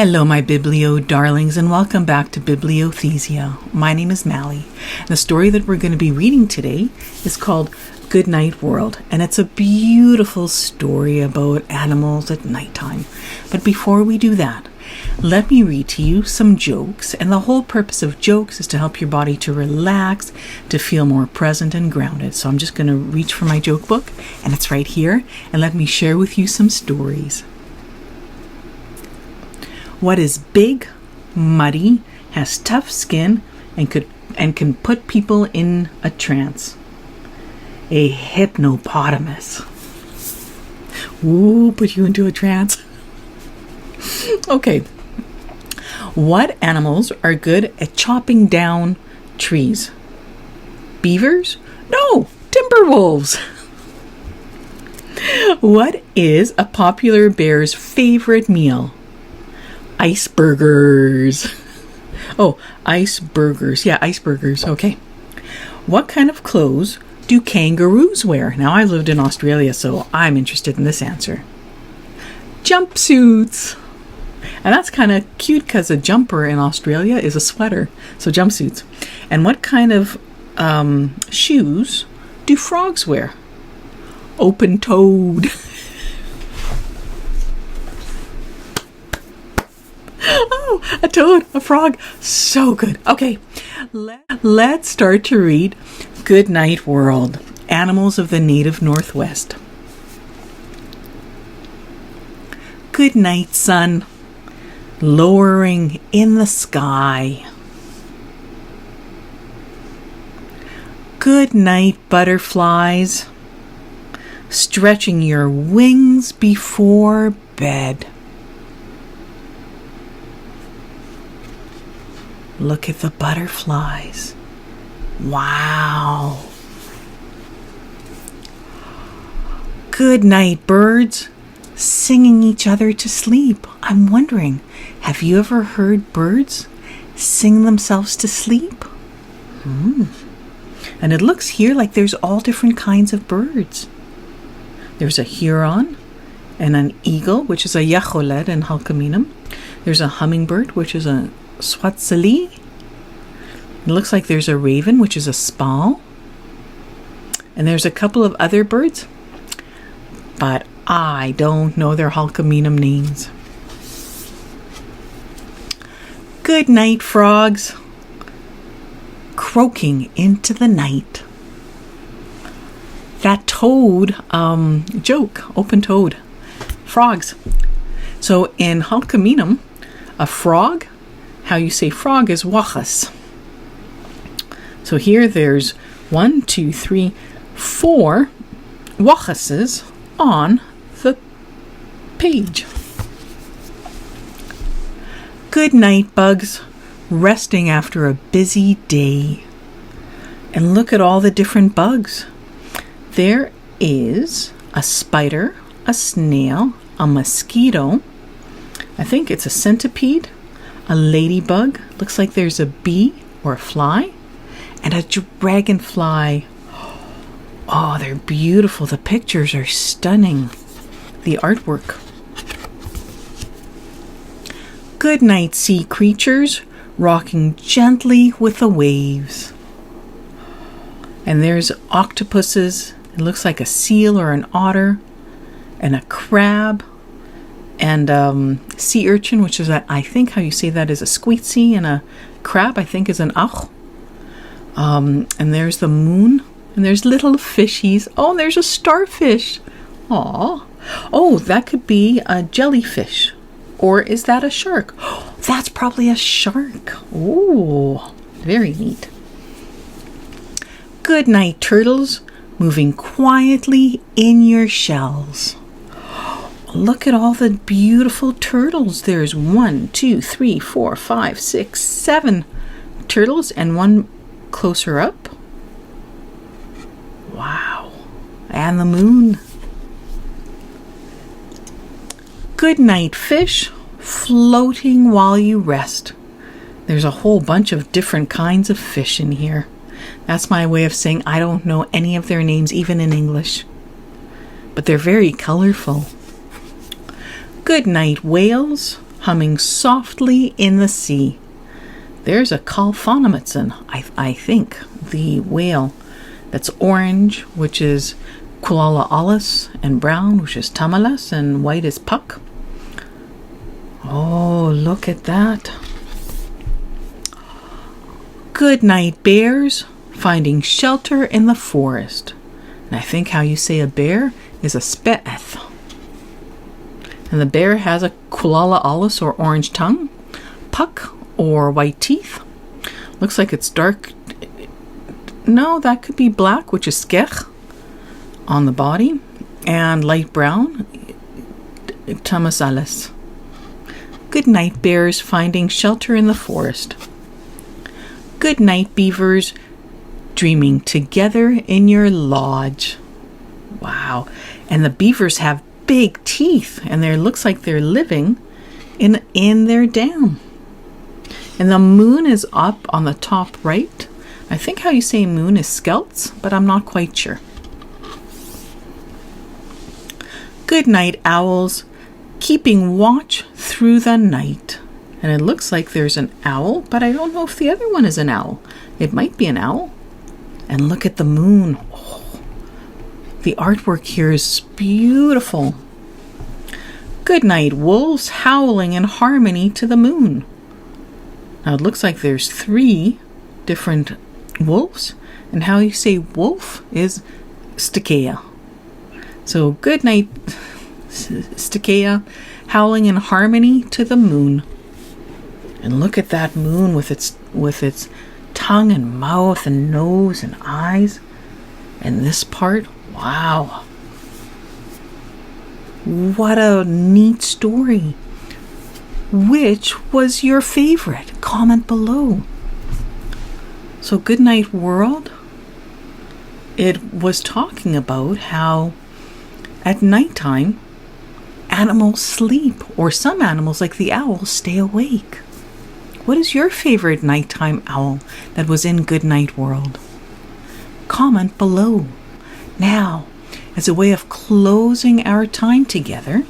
Hello, my Biblio darlings, and welcome back to Bibliothesia. My name is Mally. The story that we're going to be reading today is called Goodnight World, and it's a beautiful story about animals at nighttime. But before we do that, let me read to you some jokes, and the whole purpose of jokes is to help your body to relax, to feel more present and grounded. So I'm just going to reach for my joke book, and it's right here, and let me share with you some stories. What is big, muddy, has tough skin, and can put people in a trance? A hippopotamus. Ooh, put you into a trance. Okay. What animals are good at chopping down trees? Beavers? No, timber wolves. What is a popular bear's favorite meal? Iceburgers. Oh, iceburgers. Yeah, iceburgers. Okay. What kind of clothes do kangaroos wear? Now, I lived in Australia, so I'm interested in this answer. Jumpsuits. And that's kind of cute because a jumper in Australia is a sweater. So jumpsuits. And what kind of shoes do frogs wear? Open-toed. Oh, a toad, a frog. So good. Okay, let's start to read Goodnight World, Animals of the Native Northwest. Good night, sun, lowering in the sky. Good night, butterflies, stretching your wings before bed. Look at the butterflies. Wow. Good night, birds, singing each other to sleep. I'm wondering, have you ever heard birds sing themselves to sleep? And it looks here like there's all different kinds of birds. There's a heron and an eagle, which is a yacholed in Halkaminum. There's a hummingbird, which is a Swatsali. It looks like there's a raven, which is a spal. And there's a couple of other birds, but I don't know their Halkaminum names. Good night, frogs, croaking into the night. That toad joke, open-toed, frogs. So in Halkaminum, a frog, how you say frog is wachas. So here there's 1, 2, 3, 4 wachases on the page. Good night, bugs, resting after a busy day. And look at all the different bugs. There is a spider, a snail, a mosquito. I think it's a centipede. A ladybug, looks like there's a bee or a fly, and a dragonfly. Oh, they're beautiful. The pictures are stunning. The artwork. Good night, sea creatures, rocking gently with the waves. And there's octopuses. It looks like a seal or an otter, and a crab. And sea urchin, which is, I think how you say that is a squeetsy, and a crab, I think, is an ach. And there's the moon, and there's little fishies. Oh, there's a starfish. Aw. Oh, that could be a jellyfish. Or is that a shark? Oh, that's probably a shark. Oh, very neat. Good night, turtles, moving quietly in your shells. Look at all the beautiful turtles. There's 1, 2, 3, 4, 5, 6, 7 turtles, and one closer up. Wow. And the moon. Good night, fish, floating while you rest. There's a whole bunch of different kinds of fish in here. That's my way of saying I don't know any of their names, even in English. But they're very colorful. Good night, whales, humming softly in the sea. There's a Kalphonamatson, I think, the whale. That's orange, which is Kulala Alus, and brown, which is Tamalas, and white is Puck. Oh, look at that. Good night, bears, finding shelter in the forest. And I think how you say a bear is a spe'eth. And the bear has a Kulala Alus, or orange tongue, Puck, or white teeth. Looks like it's dark. No, that could be black, which is skech on the body, and light brown, tamasalis. Good night, bears, finding shelter in the forest. Good night, beavers, dreaming together in your lodge. Wow. And the beavers have big teeth, and it looks like they're living in their dam. And the moon is up on the top right. I think how you say moon is skelts, but I'm not quite sure. Good night, owls, keeping watch through the night. And it looks like there's an owl, but I don't know if the other one is an owl. It might be an owl. And look at the moon. Oh, the artwork here is beautiful. Good night, wolves, howling in harmony to the moon. Now it looks like there's 3 different wolves, and how you say wolf is stikea. So good night, stikea, howling in harmony to the moon. And look at that moon with its tongue and mouth and nose and eyes. And this part, wow. What a neat story. Which was your favorite? Comment below. So Goodnight World, it was talking about how at nighttime animals sleep, or some animals like the owl stay awake. What is your favorite nighttime owl that was in Goodnight World? Comment below. Now, as a way of closing our time together,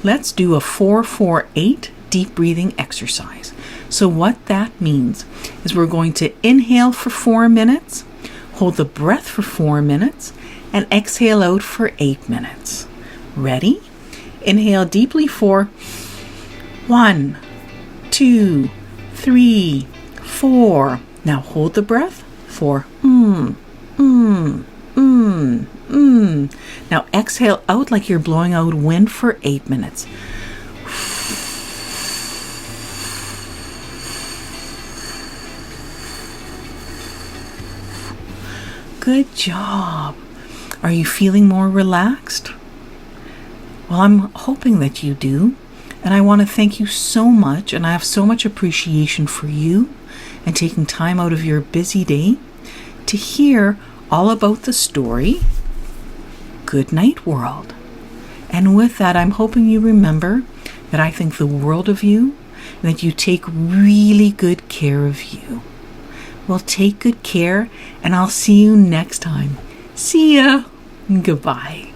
let's do a 4-4-8 deep breathing exercise. So what that means is we're going to inhale for 4 minutes, hold the breath for 4 minutes, and exhale out for 8 minutes. Ready? Inhale deeply for 1, 2, 3, 4. Now hold the breath for Now exhale out like you're blowing out wind for 8 minutes. Good job. Are you feeling more relaxed? Well, I'm hoping that you do. And I want to thank you so much. And I have so much appreciation for you and taking time out of your busy day to hear all about the story, Goodnight World. And with that, I'm hoping you remember that I think the world of you and that you take really good care of you. Well, take good care, and I'll see you next time. See ya. Goodbye.